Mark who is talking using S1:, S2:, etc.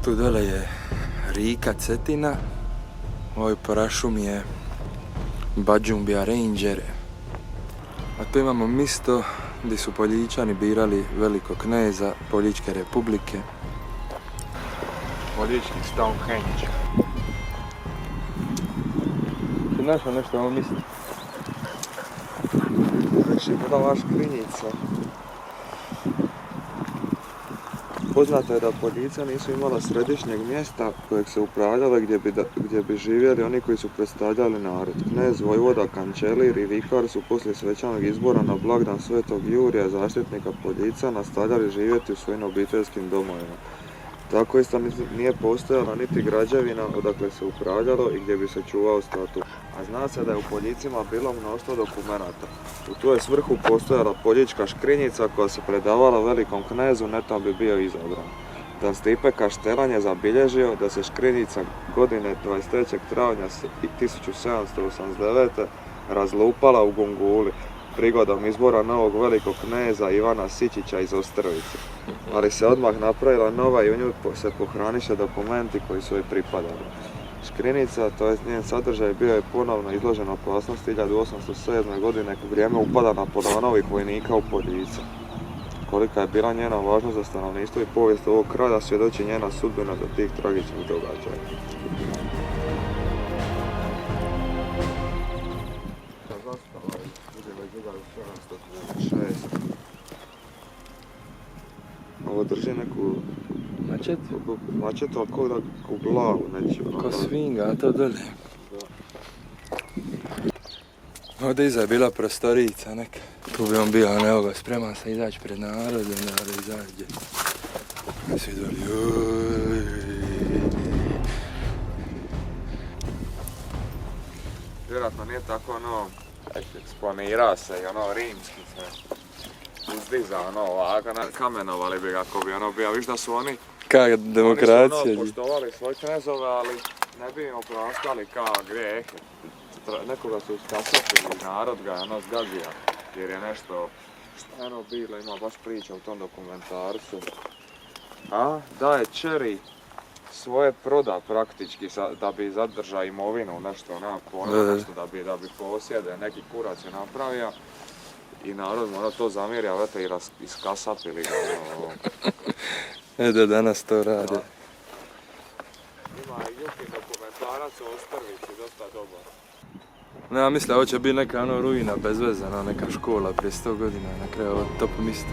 S1: Tu dole je rijeka Cetina, ovoj porašum je Badžumbija Ranger, a tu imamo mjesto gdje su Poljičani birali velikog kneza Poljičke republike. Poljički Stonehenge. Ti našao nešto ovo mjesto? Znači je bila vaš Škrinjica. Poznato je da Poljica nisu imala središnjeg mjesta kojeg se upravljalo gdje bi živjeli oni koji su predstavljali narod. Knez, vojvoda, kančelir i vikar su poslije svečanog izbora na blagdan Svetog Jurija, zaštitnika Poljica, nastavljali živjeti u svojim obiteljskim domovima. Tako isto nije postojala niti građevina odakle se upravljalo i gdje bi se čuvao statut. A zna se da je u Poljicima bilo mnoštvo dokumenata. U tu je svrhu postojala Poljička škrinjica koja se predavala velikom knezu, netom bi bio izabran. Dan Stipe Kaštelan je zabilježio da se škrinjica godine 23. travnja 1789. razlupala u Gunguli prigodom izbora novog velikog kneza Ivana Sičića iz Ostrovice. Ali se odmah napravila nova i u nju se pohraniše dokumenti koji su joj pripadali. Škrinjica, to je njen sadržaj, bio je ponovno izložen opasnosti 1807. godine u vrijeme upada Napoleonovih vojnika u Poljice. Kolika je bila njena važnost za stanovništvo i povijest ovog kraja svjedoči njena sudbina do tih tragičnih događaja. Ovo drži neku mačetu, ali kao da u glavu neću. Ko svinga, a to dolje. Ovdje iza je bila prostorica neka. Tu bi on bio, a ne evo ga, spreman se izaći pred narodom, da izađe. Svi doli,
S2: Vjerojatno nije tako eksponira se i rimski se uzdiza ovako, kamenovali bi ga ako bi bio, viš da su oni
S1: kak demokracija.
S2: Oni su poštovali svoje knezove, ali ne bi im opraštali kao grijehe. Nekoga su iskasapili, narod ga je zgazija, jer je nešto što bilo, ima baš priča u tom dokumentarcu. Da je Čeri svoje proda praktički da bi zadržao imovinu, nešto, nema pojma, nešto da bi posjede, neki kurac je napravio i narod mora to zamjeri, a vete i iskasapili ga.
S1: Da danas to rade.
S2: Ima i Jukin dokumentarac o Ostrvici, dosta dobar.
S1: Ne, ja mislim, ovo će biti neka ruina bezvezana, neka škola prije 100 godina, na kraju ovo top mjesto.